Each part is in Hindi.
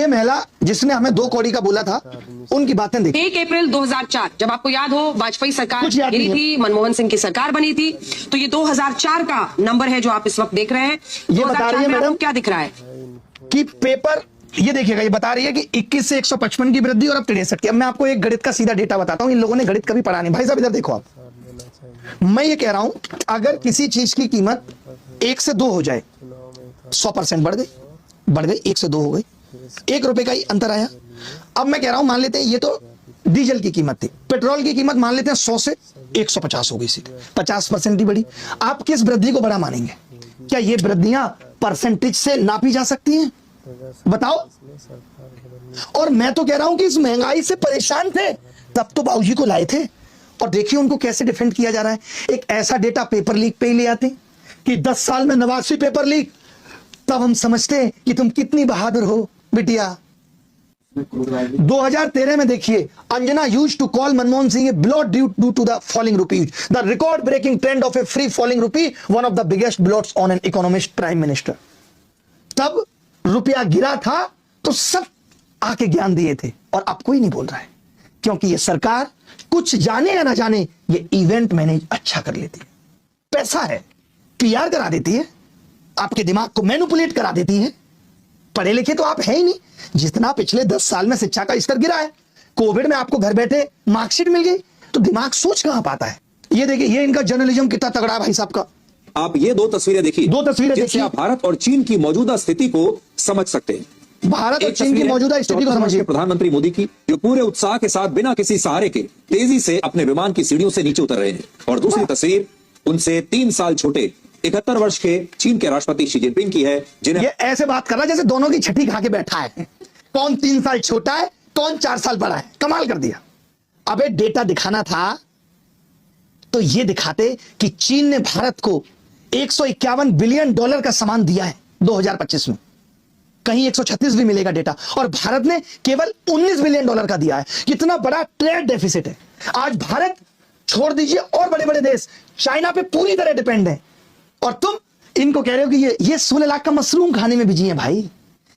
महिला जिसने हमें 2 कौड़ी का बोला था, उनकी बातें देखिए। 1 अप्रैल 2004, जब आपको याद हो वाजपेयी सरकार कुछ याद गिरी नहीं थी, मनमोहन सिंह की सरकार बनी थी, तो ये 2004 का नंबर है जो आप इस वक्त देख रहे हैं। ये बता रही है मैडम क्या दिख रहा है कि पेपर, ये देखिएगा, ये बता रही है कि 21 से 155 की वृद्धि और अब 63 की। अब मैं आपको एक गणित का सीधा डेटा बताता हूं, इन लोगों ने गणित कभी पढ़ा नहीं। भाई साहब इधर देखो, आप, मैं ये कह रहा हूं अगर किसी चीज की कीमत 1 से 2 हो जाए, 100% बढ़ गई, 1 से 2 हो गई, 1 रुपए का ही अंतर आया। अब मैं कह रहा हूं, मान लेते हैं ये तो डीजल की कीमत थी, पेट्रोल की कीमत मान लेते हैं 100 से 150 हो गई, सीधे 50% ही बढ़ी। आप किस वृद्धि को बड़ा मानेंगे? क्या ये वृद्धियां परसेंटेज से नापी जा सकती हैं? बताओ। और मैं तो कह रहा हूं कि इस महंगाई से परेशान थे तब तो बाबूजी को लाए थे, और देखिए उनको कैसे डिफेंड किया जा रहा है। एक ऐसा डेटा पेपर लीक पे ही ले आते कि 10 साल में 89 पेपर लीक, तब हम समझते कि तुम कितनी बहादुर हो बिटिया। 2013 में देखिए, Anjana used to call Manmohan Singh blot due to the falling rupees, the record breaking trend of a free falling rupee, one of the biggest blots on an economist prime minister. तब रुपया गिरा था तो सब आके ज्ञान दिए थे, और अब कोई नहीं बोल रहा है, क्योंकि ये सरकार कुछ जाने या ना जाने ये इवेंट मैनेज अच्छा कर लेती है। पैसा है, पीआर करा देती है, आपके दिमाग को मैनिपुलेट करा देती है। पढ़े लिखे तो आप है ही नहीं, जितना पिछले 10 साल में शिक्षा का स्तर गिरा है। कोविड में आपको घर बैठे मार्कशीट मिल गई, तो दिमाग सोच कहां पाता है। ये देखिए, ये इनका जर्नलिज्म कितना तगड़ा है भाई साहब का। आप ये 2 तस्वीरें देखिए, जिससे आप भारत और चीन की मौजूदा स्थिति को समझ सकते हैं। भारत और चीन की मौजूदा स्थिति को समझिए। प्रधानमंत्री मोदी की, जो पूरे उत्साह के साथ बिना किसी सहारे के तेजी से अपने विमान की सीढ़ियों से नीचे उतर रहे हैं। और दूसरी तस्वीर उनसे 3 साल छोटे 71 वर्ष के चीन के राष्ट्रपति शी जिनपिंग की है, जिन्हें ये ऐसे बात कर रहा है जैसे दोनों की छठी खा के बैठा है। कौन 3 साल छोटा है, कौन 4 साल बड़ा है। कमाल कर दिया। अबे डेटा दिखाना था तो ये दिखाते कि चीन ने भारत को $151 बिलियन का सामान दिया है 2025 में। कहीं 136 भी मिलेगा डेटा, और भारत ने केवल $19 बिलियन का दिया है। कितना बड़ा ट्रेड डेफिसिट है। आज भारत छोड़ दीजिए, और बड़े बड़े देश चाइना पे पूरी तरह डिपेंड है, और तुम इनको कह रहे हो कि ये 16 लाख का मशरूम खाने में बिजी है। भाई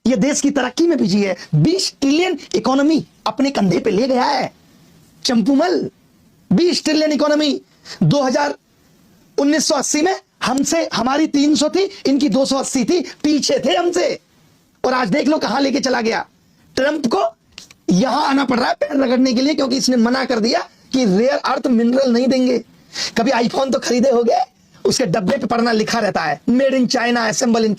ये देश की तरक्की में बिजी है। 20 ट्रिलियन इकोनॉमी अपने कंधे पे ले गया है चंपूमल। 20 ट्रिलियन इकोनॉमी 1980 में हमसे, हमारी 300 थी, इनकी 280 थी, पीछे थे हमसे। और आज देख लो कहां लेके चला गया। ट्रंप को यहां आना पड़ रहा है पैर रगड़ने के लिए, क्योंकि इसने मना कर दिया कि रेयर अर्थ मिनरल नहीं देंगे। कभी आईफोन तो खरीदे होंगे, उसके डब्बे पे पढ़ना लिखा रहता है made in China, assemble in